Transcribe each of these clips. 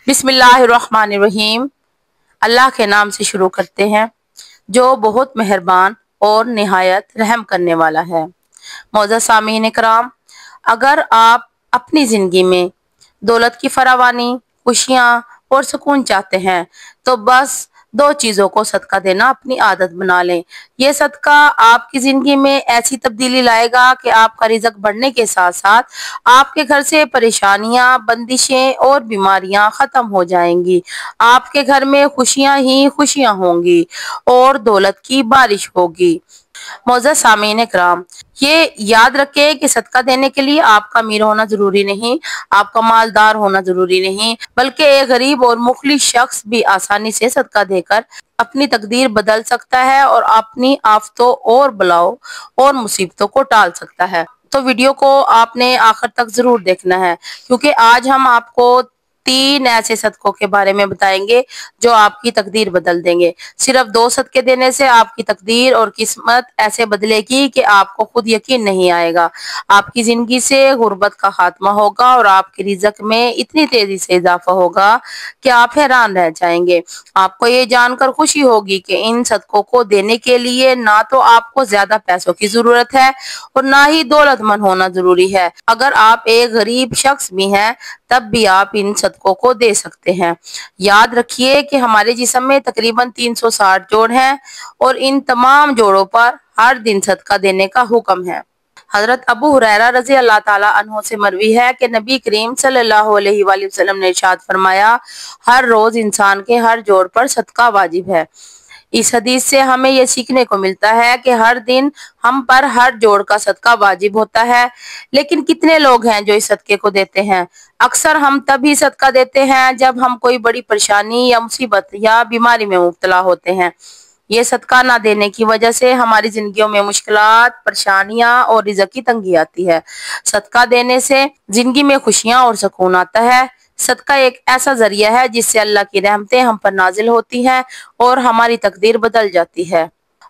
बिस्मिल्लाहिर्रहमानिर्रहीम। अल्लाह के नाम से शुरू करते हैं जो बहुत मेहरबान और निहायत रहम करने वाला है। मौजूद सामीन कराम, अगर आप अपनी ज़िंदगी में दौलत की फरावानी, खुशियाँ और सुकून चाहते हैं तो बस दो चीज़ों को सदका देना अपनी आदत बना लें। ये सदका आपकी ज़िंदगी में ऐसी तब्दीली लाएगा कि आपका रिज़्क बढ़ने के साथ साथ आपके घर से परेशानियां, बंदिशें और बीमारियां ख़त्म हो जाएंगी। आपके घर में खुशियां ही खुशियां होंगी और दौलत की बारिश होगी। मौजूद सामीन कराम, ये याद रखें कि सदका देने के लिए आपका अमीर होना जरूरी नहीं, आपका मालदार होना जरूरी नहीं, बल्कि एक गरीब और मुखलिस शख्स भी आसानी से सदका देकर अपनी तकदीर बदल सकता है और अपनी आफतों और बलाओं और मुसीबतों को टाल सकता है। तो वीडियो को आपने आखिर तक जरूर देखना है, क्योंकि आज हम आपको 3 ऐसे सदकों के बारे में बताएंगे जो आपकी तकदीर बदल देंगे। सिर्फ 2 सदके देने से आपकी तकदीर और किस्मत ऐसे बदलेगी कि आपको खुद यकीन नहीं आएगा। आपकी जिंदगी से गुर्बत का खात्मा होगा और आपके रिज़्क में इतनी तेजी से इजाफा होगा कि आप हैरान रह जाएंगे। आपको ये जानकर खुशी होगी कि इन सदकों को देने के लिए ना तो आपको ज्यादा पैसों की जरूरत है और ना ही दौलतमंद होना जरूरी है। अगर आप एक गरीब शख्स भी हैं तब भी आप इन सदकों को दे सकते हैं। याद रखिए कि हमारे जिस्म में तकरीबन 360 जोड़ हैं और इन तमाम जोड़ों पर हर दिन सदका देने का हुक्म है। हजरत अबू हुरैरा रज़ी अल्लाह ताला अन्हो से मरवी है कि नबी करीम सल्लल्लाहु अलैहि वसल्लम ने इरशाद फरमाया, हर रोज इंसान के हर जोड़ पर सदका वाजिब है। इस हदीस से हमें यह सीखने को मिलता है कि हर दिन हम पर हर जोड़ का सदका वाजिब होता है। लेकिन कितने लोग हैं जो इस सदके को देते हैं? अक्सर हम तभी सदका देते हैं जब हम कोई बड़ी परेशानी या मुसीबत या बीमारी में मुब्तला होते हैं। ये सदका ना देने की वजह से हमारी जिंदगियों में मुश्किलात, परेशानियां और रिज़्क की तंगी आती है। सदका देने से जिंदगी में खुशियां और सुकून आता है। सदका एक ऐसा जरिया है जिससे अल्लाह की रहमतें हम पर नाजिल होती हैं और हमारी तकदीर बदल जाती है।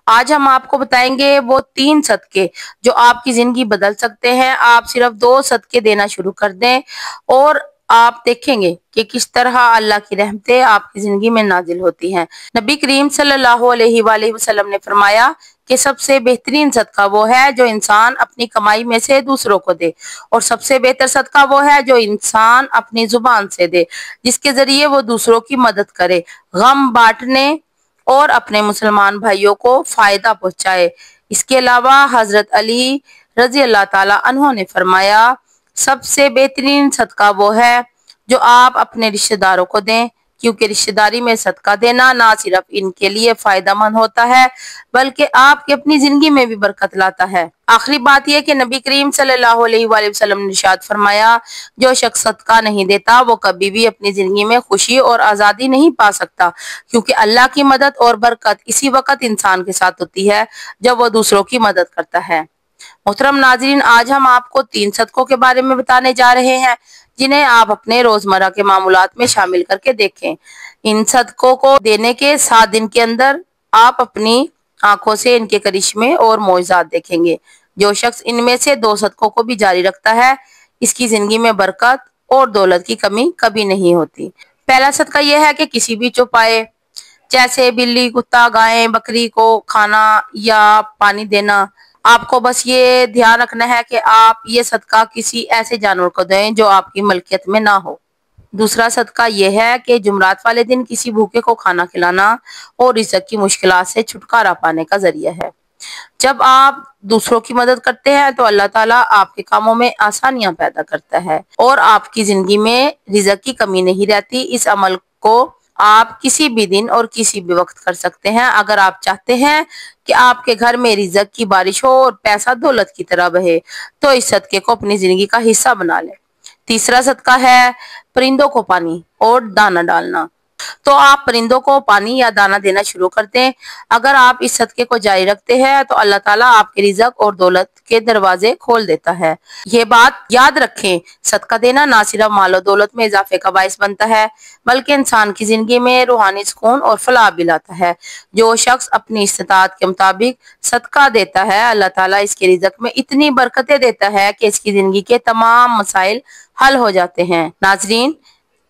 आज हम आपको बताएंगे वो 3 सदके जो आपकी जिंदगी बदल सकते हैं। आप सिर्फ 2 सदके देना शुरू कर दें और आप देखेंगे कि किस तरह अल्लाह की रहमतें आपकी जिंदगी में नाजिल होती हैं। नबी करीम सल्लल्लाहु अलैहि वसल्लम ने फरमाया कि सबसे बेहतरीन सदका वो है जो इंसान अपनी कमाई में से दूसरों को दे, और सबसे बेहतर सदका वो है जो इंसान अपनी जुबान से दे, जिसके जरिए वो दूसरों की मदद करे, गम बांटने और अपने मुसलमान भाइयों को फायदा पहुंचाए। इसके अलावा हजरत अली रजी अल्लाह ताला अन्हो ने फरमाया, सबसे बेहतरीन सदका वो है जो आप अपने रिश्तेदारों को दें, क्योंकि रिश्तेदारी में सदका देना ना सिर्फ इनके लिए फायदा मंद होता है बल्कि आपकी अपनी जिंदगी में भी बरकत लाता है। आखिरी बात यह कि नबी करीम सल्लल्लाहु अलैहि वसल्लम ने इरशाद फरमाया, जो शख्स सदका नहीं देता वो कभी भी अपनी जिंदगी में खुशी और आजादी नहीं पा सकता, क्योंकि अल्लाह की मदद और बरकत इसी वक्त इंसान के साथ होती है जब वो दूसरों की मदद करता है। मोहतरम नाजरीन, आज हम आपको 3 सदकों के बारे में बताने जा रहे हैं जिन्हें आप अपने रोजमर्रा के मामूलात में शामिल करके देखें। इन सदकों को देने के 7 दिन के अंदर आप अपनी आंखों से इनके करिश्मे और मौजज़ात देखेंगे। जो शख्स इनमें से 2 सदकों को भी जारी रखता है, इसकी जिंदगी में बरकत और दौलत की कमी कभी नहीं होती। पहला सदका यह है कि किसी भी चौपाए, जैसे बिल्ली, कुत्ता, गाय, बकरी को खाना या पानी देना। आपको बस ये ध्यान रखना है कि आप ये सदका किसी ऐसे जानवर को दें जो आपकी मलकियत में ना हो। दूसरा सदका यह है कि जुमरात वाले दिन किसी भूखे को खाना खिलाना और रिज़्क की मुश्किलात से छुटकारा पाने का जरिया है। जब आप दूसरों की मदद करते हैं तो अल्लाह ताला आपके कामों में आसानियां पैदा करता है और आपकी जिंदगी में रिज़्क की कमी नहीं रहती। इस अमल को आप किसी भी दिन और किसी भी वक्त कर सकते हैं। अगर आप चाहते हैं कि आपके घर में रिज़्क की बारिश हो और पैसा दौलत की तरह बहे तो इस सदके को अपनी जिंदगी का हिस्सा बना लें। तीसरा सदका है परिंदों को पानी और दाना डालना। तो आप परिंदों को पानी या दाना देना शुरू कर दें। अगर आप इस सदके को जारी रखते हैं तो अल्लाह ताला आपके रिज़्क और दौलत के दरवाजे खोल देता है। ये बात याद रखें, सदका देना ना सिर्फ मालो दौलत में इजाफे का बाइस बनता है बल्कि इंसान की जिंदगी में रूहानी सुकून और फलाह भी लाता है। जो शख्स अपनी इस्तिताअत के मुताबिक सदका देता है, अल्लाह ताला इसके रिज़्क में इतनी बरकतें देता है कि इसकी जिंदगी के तमाम मसाइल हल हो जाते हैं। नाजरीन,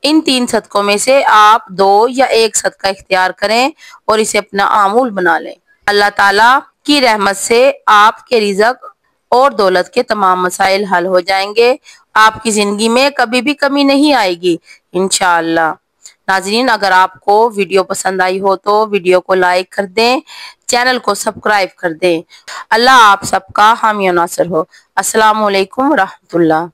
ان 3 صدقوں میں سے آپ 2 یا 1 صدقہ اختیار کریں اور اسے اپنا معمول بنا لیں۔ اللہ تعالیٰ کی رحمت سے آپ کے رزق اور دولت کے تمام مسائل حل ہو جائیں گے۔ آپ کی زندگی میں کبھی بھی کمی نہیں آئے گی انشاءاللہ۔ ناظرین، اگر آپ کو ویڈیو پسند آئی ہو تو ویڈیو کو لائک کر دیں، چینل کو سبسکرائب کر دیں۔ اللہ آپ سب کا حامی و ناصر ہو۔ السلام علیکم ورحمۃ اللہ۔